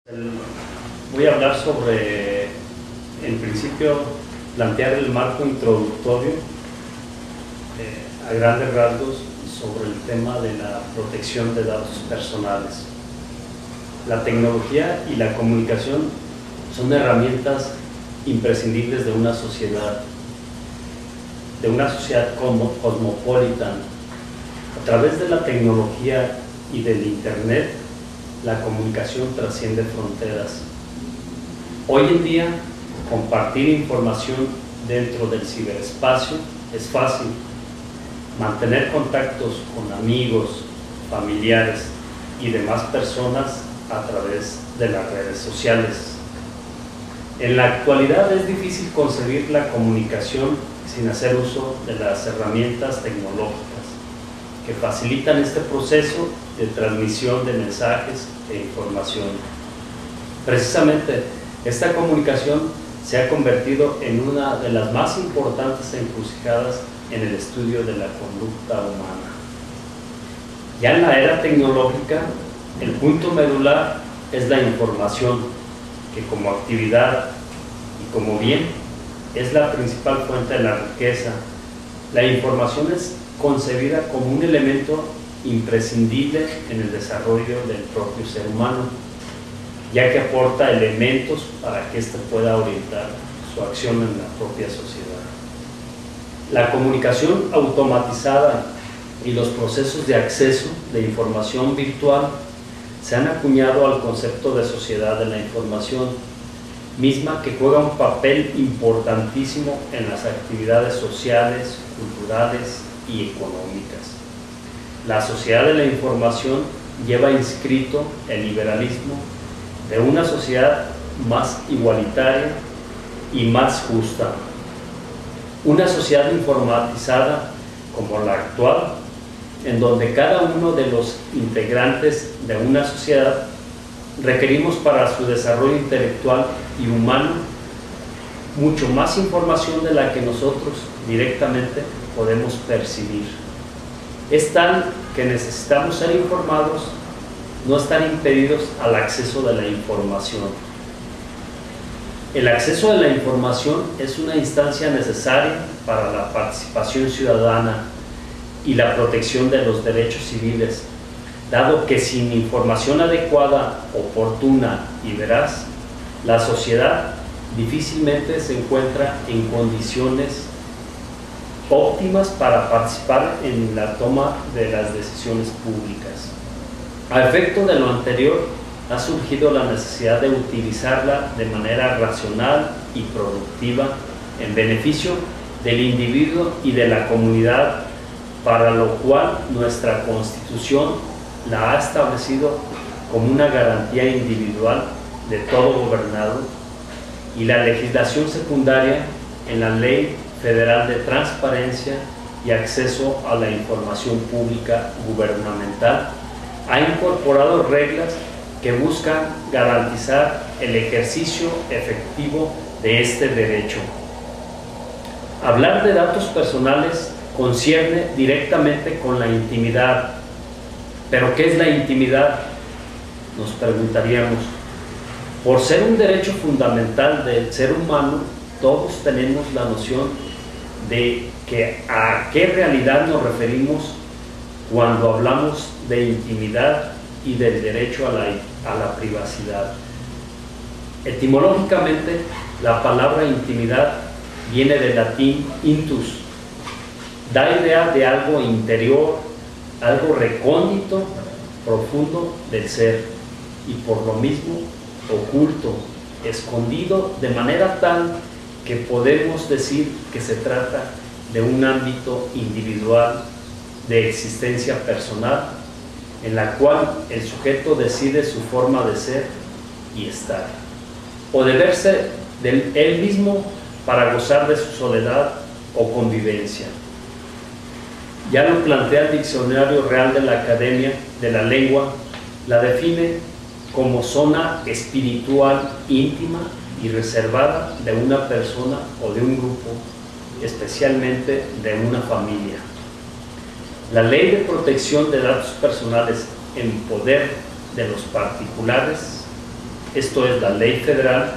Voy a hablar sobre, en principio, plantear el marco introductorio a grandes rasgos sobre el tema de la protección de datos personales. La tecnología y la comunicación son herramientas imprescindibles de una sociedad cosmopolita. A través de la tecnología y del Internet, la comunicación trasciende fronteras. Hoy en día, compartir información dentro del ciberespacio es fácil. Mantener contactos con amigos, familiares y demás personas a través de las redes sociales. En la actualidad es difícil concebir la comunicación sin hacer uso de las herramientas tecnológicas que facilitan este proceso de transmisión de mensajes e información. Precisamente, esta comunicación se ha convertido en una de las más importantes encrucijadas en el estudio de la conducta humana. Ya en la era tecnológica, el punto medular es la información, que como actividad y como bien es la principal fuente de la riqueza. La información es concebida como un elemento imprescindible en el desarrollo del propio ser humano, ya que aporta elementos para que éste pueda orientar su acción en la propia sociedad. La comunicación automatizada y los procesos de acceso de información virtual se han acuñado al concepto de sociedad de la información, misma que juega un papel importantísimo en las actividades sociales, culturales y económicas. La sociedad de la información lleva inscrito el liberalismo de una sociedad más igualitaria y más justa. Una sociedad informatizada como la actual, en donde cada uno de los integrantes de una sociedad requerimos para su desarrollo intelectual y humano mucho más información de la que nosotros directamente podemos percibir. Es tal que necesitamos ser informados, no estar impedidos al acceso de la información. El acceso a la información es una instancia necesaria para la participación ciudadana y la protección de los derechos civiles, dado que sin información adecuada, oportuna y veraz, la sociedad difícilmente se encuentra en condiciones óptimas para participar en la toma de las decisiones públicas. A efecto de lo anterior, ha surgido la necesidad de utilizarla de manera racional y productiva en beneficio del individuo y de la comunidad, para lo cual nuestra Constitución la ha establecido como una garantía individual de todo gobernado, y la legislación secundaria en la Ley Federal de Transparencia y Acceso a la Información Pública Gubernamental ha incorporado reglas que buscan garantizar el ejercicio efectivo de este derecho. Hablar de datos personales concierne directamente con la intimidad. ¿Pero qué es la intimidad?, nos preguntaríamos. Por ser un derecho fundamental del ser humano, todos tenemos la noción de a qué realidad nos referimos cuando hablamos de intimidad y del derecho a la privacidad. Etimológicamente, la palabra intimidad viene del latín intus, da idea de algo interior, algo recóndito, profundo del ser, y por lo mismo oculto, escondido, de manera tal que podemos decir que se trata de un ámbito individual de existencia personal, en la cual el sujeto decide su forma de ser y estar, o de verse él mismo para gozar de su soledad o convivencia. Ya lo plantea el Diccionario Real de la Academia de la Lengua, la define como zona espiritual íntima y reservada de una persona o de un grupo, especialmente de una familia. La Ley de Protección de Datos Personales en poder de los particulares esto es la ley federal,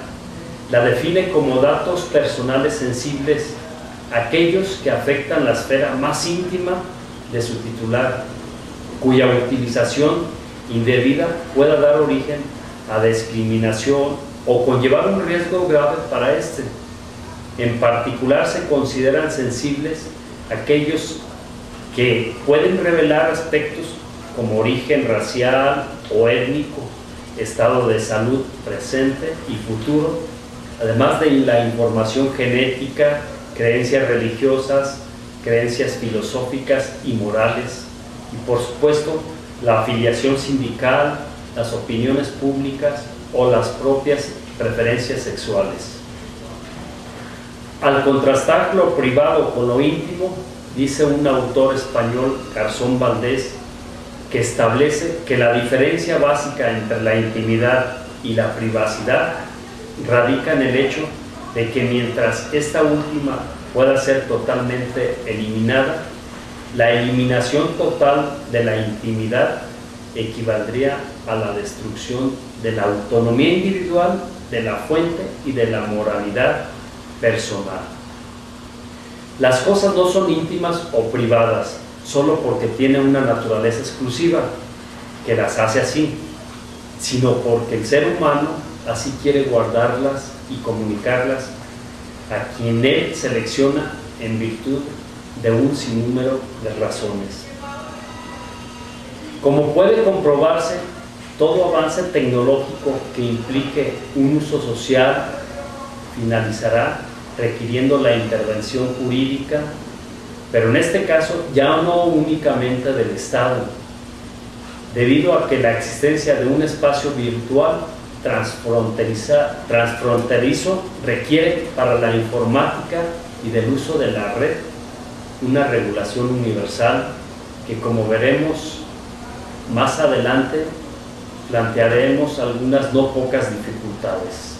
la define como datos personales sensibles, aquellos que afectan la esfera más íntima de su titular, cuya utilización indebida pueda dar origen a discriminación o conllevar un riesgo grave para éste. En particular, se consideran sensibles aquellos que pueden revelar aspectos como origen racial o étnico, estado de salud presente y futuro, además de la información genética, creencias religiosas, creencias filosóficas y morales, y por supuesto la afiliación sindical, las opiniones públicas o las propias preferencias sexuales. Al contrastar lo privado con lo íntimo, dice un autor español, Garzón Valdés, que establece que la diferencia básica entre la intimidad y la privacidad radica en el hecho de que mientras esta última pueda ser totalmente eliminada, la eliminación total de la intimidad equivaldría a la destrucción de la autonomía individual, de la fuente y de la moralidad personal. Las cosas no son íntimas o privadas solo porque tienen una naturaleza exclusiva que las hace así, sino porque el ser humano así quiere guardarlas y comunicarlas a quien él selecciona en virtud de un sinnúmero de razones. Como puede comprobarse, todo avance tecnológico que implique un uso social finalizará requiriendo la intervención jurídica, pero en este caso ya no únicamente del Estado, debido a que la existencia de un espacio virtual transfronterizo requiere para la informática y del uso de la red una regulación universal que, como veremos más adelante, plantearemos algunas no pocas dificultades.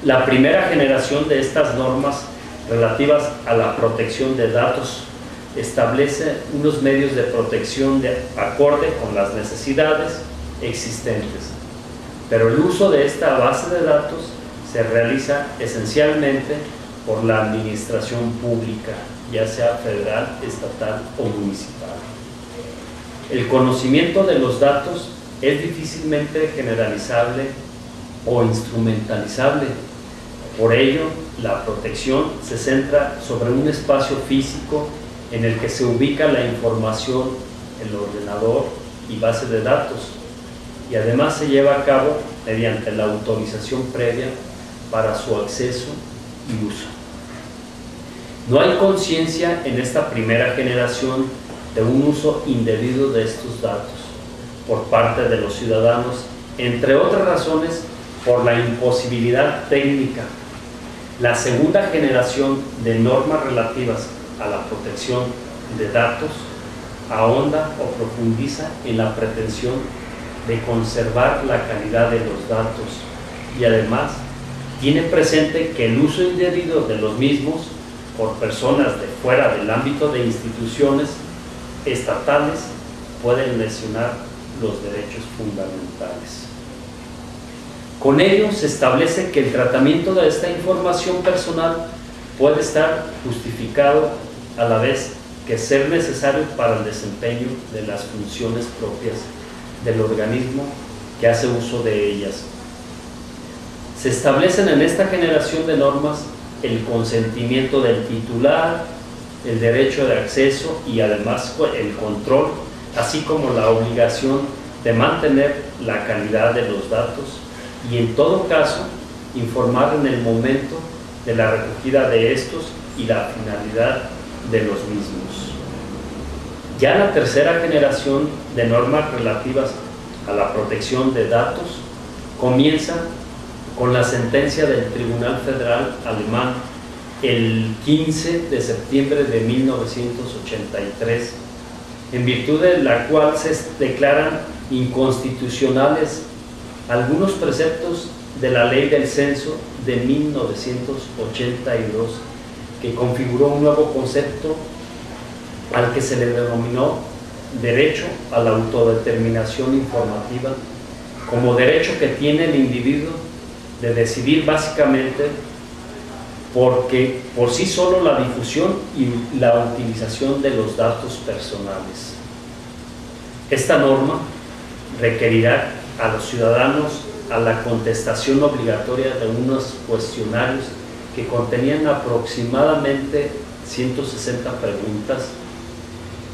La primera generación de estas normas relativas a la protección de datos establece unos medios de protección de acorde con las necesidades existentes, pero el uso de esta base de datos se realiza esencialmente por la administración pública, ya sea federal, estatal o municipal. El conocimiento de los datos es difícilmente generalizable o instrumentalizable. Por ello, la protección se centra sobre un espacio físico en el que se ubica la información, el ordenador y base de datos, y además se lleva a cabo mediante la autorización previa para su acceso y uso. No hay conciencia en esta primera generación de un uso indebido de estos datos por parte de los ciudadanos, entre otras razones por la imposibilidad técnica. La segunda generación de normas relativas a la protección de datos ahonda o profundiza en la pretensión de conservar la calidad de los datos y además tiene presente que el uso indebido de los mismos por personas de fuera del ámbito de instituciones estatales pueden lesionar los derechos fundamentales. Con ello se establece que el tratamiento de esta información personal puede estar justificado a la vez que ser necesario para el desempeño de las funciones propias del organismo que hace uso de ellas. Se establecen en esta generación de normas el consentimiento del titular, el derecho de acceso y además el control, así como la obligación de mantener la calidad de los datos y en todo caso informar en el momento de la recogida de estos y la finalidad de los mismos. Ya la tercera generación de normas relativas a la protección de datos comienza con la sentencia del Tribunal Federal Alemán el 15 de septiembre de 1983, en virtud de la cual se declaran inconstitucionales algunos preceptos de la Ley del Censo de 1982, que configuró un nuevo concepto al que se le denominó derecho a la autodeterminación informativa como derecho que tiene el individuo de decidir básicamente porque por sí solo la difusión y la utilización de los datos personales. Esta norma requerirá a los ciudadanos a la contestación obligatoria de unos cuestionarios que contenían aproximadamente 160 preguntas.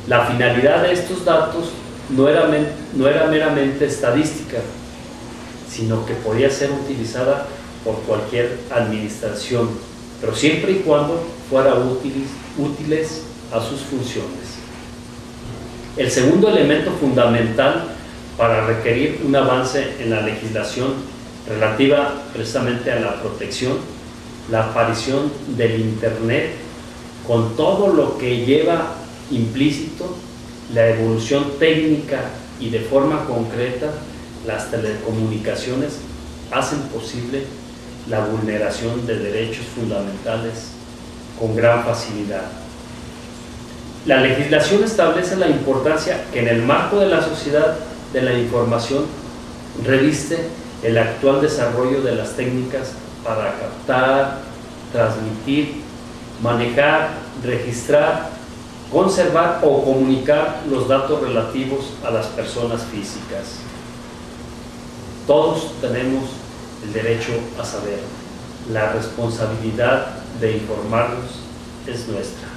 La finalidad de estos datos no era meramente estadística, sino que podía ser utilizada por cualquier administración, pero siempre y cuando fuera útiles a sus funciones. El segundo elemento fundamental para requerir un avance en la legislación relativa precisamente a la protección, la aparición del Internet, con todo lo que lleva implícito la evolución técnica y de forma concreta, las telecomunicaciones hacen posible la vulneración de derechos fundamentales con gran facilidad. La legislación establece la importancia que en el marco de la sociedad de la información reviste el actual desarrollo de las técnicas para captar, transmitir, manejar, registrar, conservar o comunicar los datos relativos a las personas físicas. Todos tenemos el derecho a saber. La responsabilidad de informarnos es nuestra.